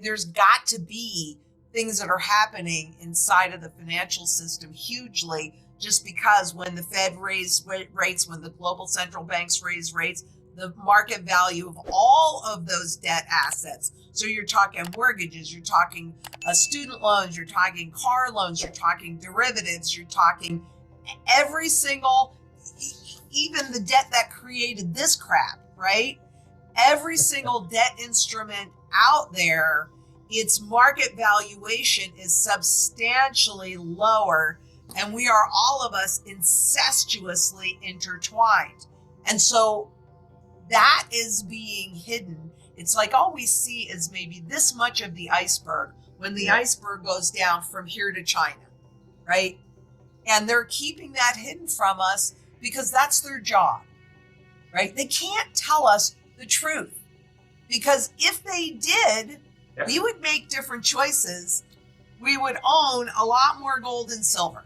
there's got to be things that are happening inside of the financial system hugely, just because when the Fed raised rates, when the global central banks raise rates, the market value of all of those debt assets. So you're talking mortgages, you're talking student loans, you're talking car loans, you're talking derivatives, you're talking every single, even the debt that created this crap, right? Every single debt instrument out there, its market valuation is substantially lower, and we are all of us incestuously intertwined. And so that is being hidden. It's like all we see is maybe this much of the iceberg when the iceberg goes down from here to China, right? And they're keeping that hidden from us because that's their job, right? They can't tell us the truth, because if they did, we would make different choices. We would own a lot more gold and silver,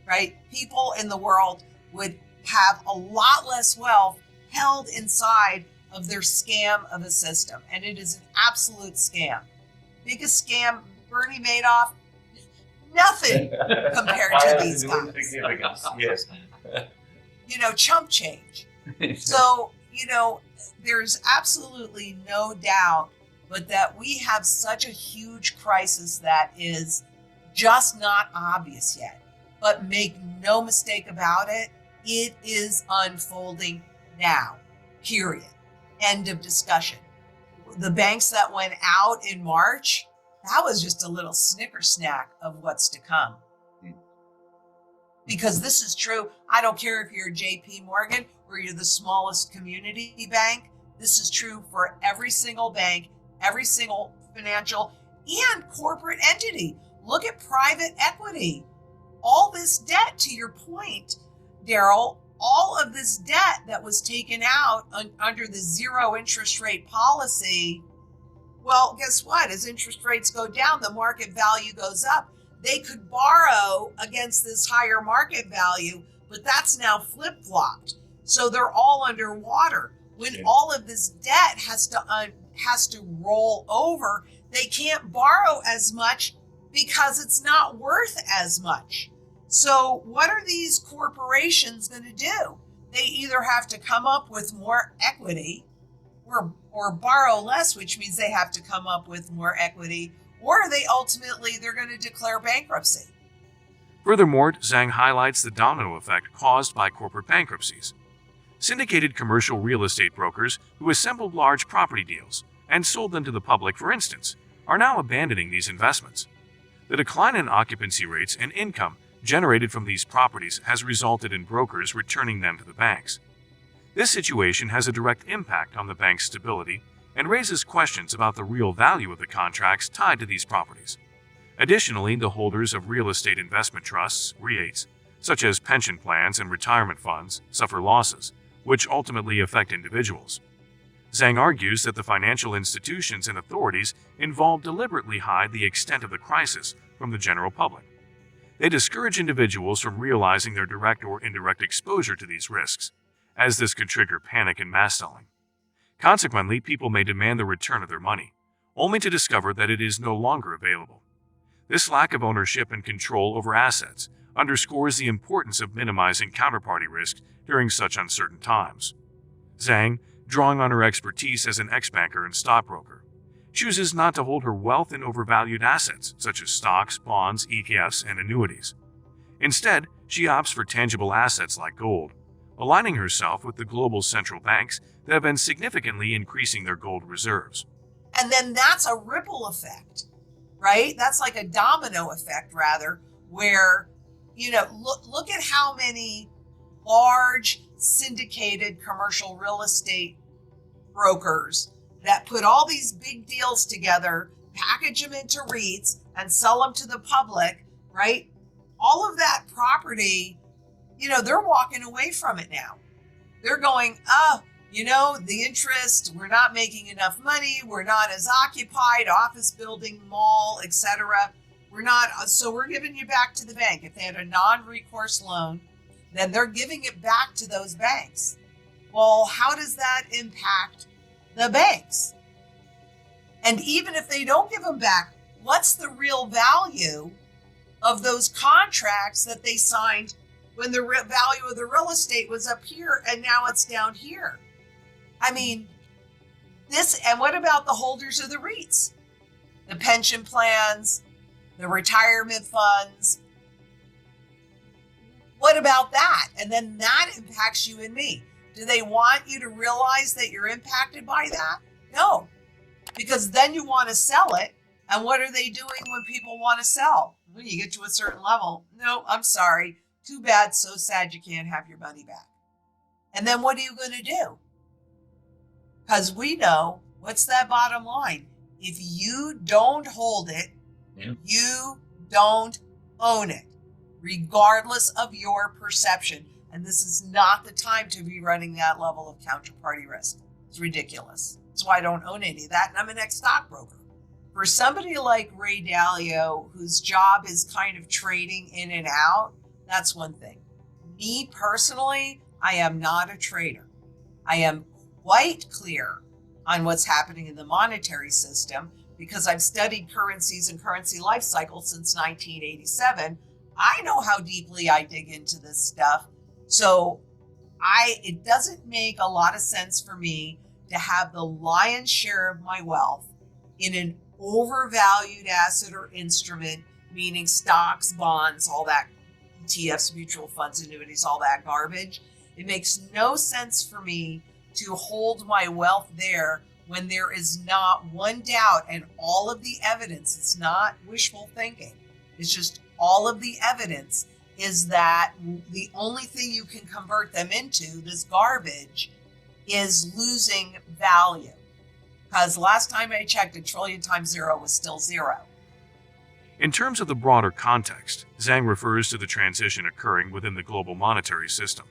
right? People in the world would have a lot less wealth held inside of their scam of a system. And it is an absolute scam. Biggest scam, Bernie Madoff, nothing compared to these guys. Yes. Chump change. So, there's absolutely no doubt but that we have such a huge crisis that is just not obvious yet. But make no mistake about it, it is unfolding now, period. End of discussion. The banks that went out in March, that was just a little snicker snack of what's to come. Because this is true. I don't care if you're JP Morgan or you're the smallest community bank. This is true for every single bank, every single financial and corporate entity. Look at private equity. All this debt, to your point, Daryl, all of this debt that was taken out under the zero interest rate policy, well, guess what? As interest rates go down, the market value goes up. They could borrow against this higher market value, but that's now flip-flopped. So they're all underwater. When all of this debt has to roll over, they can't borrow as much because it's not worth as much. So what are these corporations going to do? They either have to come up with more equity or borrow less, which means they have to come up with more equity, or they're going to declare bankruptcy. Furthermore, Zang highlights the domino effect caused by corporate bankruptcies. Syndicated commercial real estate brokers who assembled large property deals and sold them to the public, for instance, are now abandoning these investments. The decline in occupancy rates and income generated from these properties has resulted in brokers returning them to the banks. This situation has a direct impact on the bank's stability and raises questions about the real value of the contracts tied to these properties. Additionally, the holders of real estate investment trusts, REITs, such as pension plans and retirement funds, suffer losses, which ultimately affect individuals. Zang argues that the financial institutions and authorities involved deliberately hide the extent of the crisis from the general public. They discourage individuals from realizing their direct or indirect exposure to these risks, as this could trigger panic and mass selling. Consequently, people may demand the return of their money, only to discover that it is no longer available. This lack of ownership and control over assets underscores the importance of minimizing counterparty risk during such uncertain times. Zang, drawing on her expertise as an ex-banker and stockbroker, chooses not to hold her wealth in overvalued assets such as stocks, bonds, ETFs, and annuities. Instead, she opts for tangible assets like gold, aligning herself with the global central banks that have been significantly increasing their gold reserves. And then that's a ripple effect, right? That's like a domino effect, rather, where, look at how many large syndicated commercial real estate brokers that put all these big deals together, package them into REITs, and sell them to the public, right? All of that property, they're walking away from it now. They're going, the interest, we're not making enough money, we're not as occupied, office building, mall, etc. So we're giving you back to the bank. If they had a non-recourse loan, then they're giving it back to those banks. Well, how does that impact the banks? And even if they don't give them back, what's the real value of those contracts that they signed when the value of the real estate was up here and now it's down here? I mean, and what about the holders of the REITs? The pension plans, the retirement funds. What about that? And then that impacts you and me. Do they want you to realize that you're impacted by that? No, because then you want to sell it. And what are they doing when people want to sell? When you get to a certain level, no, I'm sorry. Too bad, so sad you can't have your money back. And then what are you going to do? Because we know, what's that bottom line? If you don't hold it, you don't own it, regardless of your perception. And this is not the time to be running that level of counterparty risk. It's ridiculous. That's why I don't own any of that. And I'm an ex-stockbroker. For somebody like Ray Dalio, whose job is kind of trading in and out, that's one thing. Me personally, I am not a trader. I am quite clear on what's happening in the monetary system because I've studied currencies and currency life cycles since 1987. I know how deeply I dig into this stuff. So it doesn't make a lot of sense for me to have the lion's share of my wealth in an overvalued asset or instrument, meaning stocks, bonds, all that, ETFs, mutual funds, annuities, all that garbage. It makes no sense for me to hold my wealth there when there is not one doubt and all of the evidence, it's not wishful thinking, it's just all of the evidence is that the only thing you can convert them into, this garbage, is losing value. Because last time I checked, 1 trillion times zero was still zero. In terms of the broader context, Zang refers to the transition occurring within the global monetary system.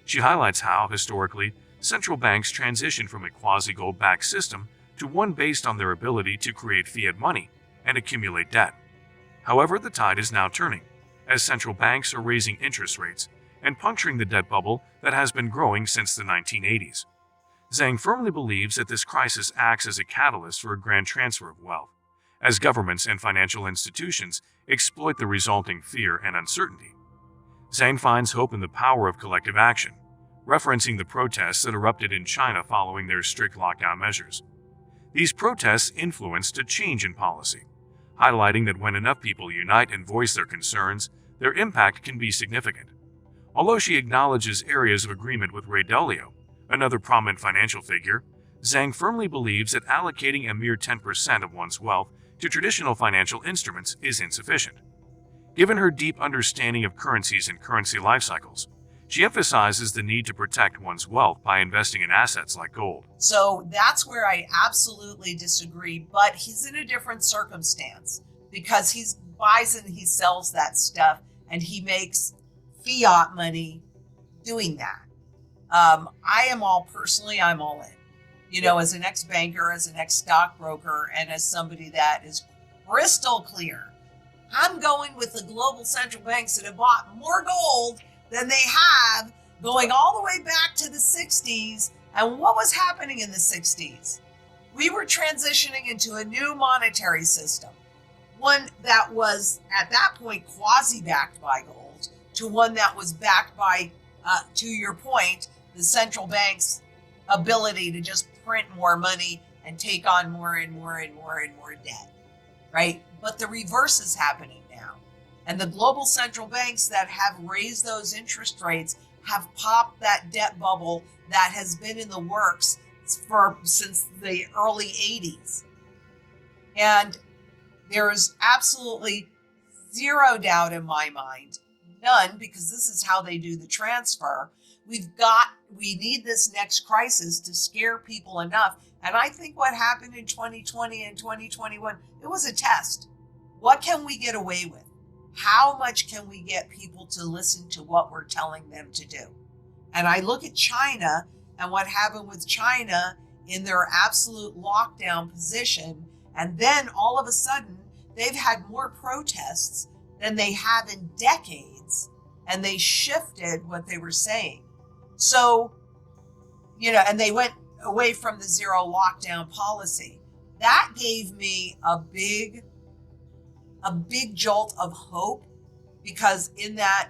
She highlights how, historically, central banks transitioned from a quasi-gold-backed system to one based on their ability to create fiat money and accumulate debt. However, the tide is now turning, as central banks are raising interest rates and puncturing the debt bubble that has been growing since the 1980s. Zang firmly believes that this crisis acts as a catalyst for a grand transfer of wealth, as governments and financial institutions exploit the resulting fear and uncertainty. Zang finds hope in the power of collective action, referencing the protests that erupted in China following their strict lockdown measures. These protests influenced a change in policy, highlighting that when enough people unite and voice their concerns, their impact can be significant. Although she acknowledges areas of agreement with Ray Dalio, another prominent financial figure, Zang firmly believes that allocating a mere 10% of one's wealth to traditional financial instruments is insufficient. Given her deep understanding of currencies and currency life cycles, she emphasizes the need to protect one's wealth by investing in assets like gold. So that's where I absolutely disagree, but he's in a different circumstance because he buys and he sells that stuff and he makes fiat money doing that. I'm all in. You know, as an ex-banker, as an ex-stockbroker, and as somebody that is crystal clear, I'm going with the global central banks that have bought more gold than they have, going all the way back to the 60s. And what was happening in the 60s? We were transitioning into a new monetary system, one that was at that point quasi-backed by gold, to one that was backed by, to your point, the central bank's ability to just print more money and take on more and more and more and more debt, right? But the reverse is happening now. And the global central banks that have raised those interest rates have popped that debt bubble that has been in the works since the early 80s. And there is absolutely zero doubt in my mind, none, because this is how they do the transfer. We need this next crisis to scare people enough. And I think what happened in 2020 and 2021, it was a test. What can we get away with? How much can we get people to listen to what we're telling them to do? And I look at China and what happened with China in their absolute lockdown position. And then all of a sudden, they've had more protests than they have in decades. And they shifted what they were saying. So, and they went away from the zero lockdown policy. that gave me a big jolt of hope, because in that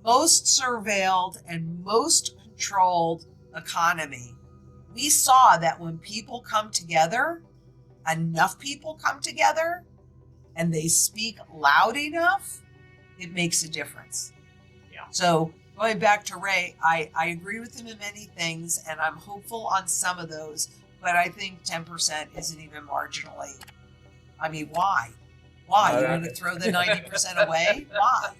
most surveilled and most controlled economy, we saw that when people come together, enough people come together, and they speak loud enough, it makes a difference. Yeah. So going back to Ray, I agree with him in many things, and I'm hopeful on some of those, but I think 10% isn't even marginally. I mean, why? Why? You're going to throw the 90% away? Why?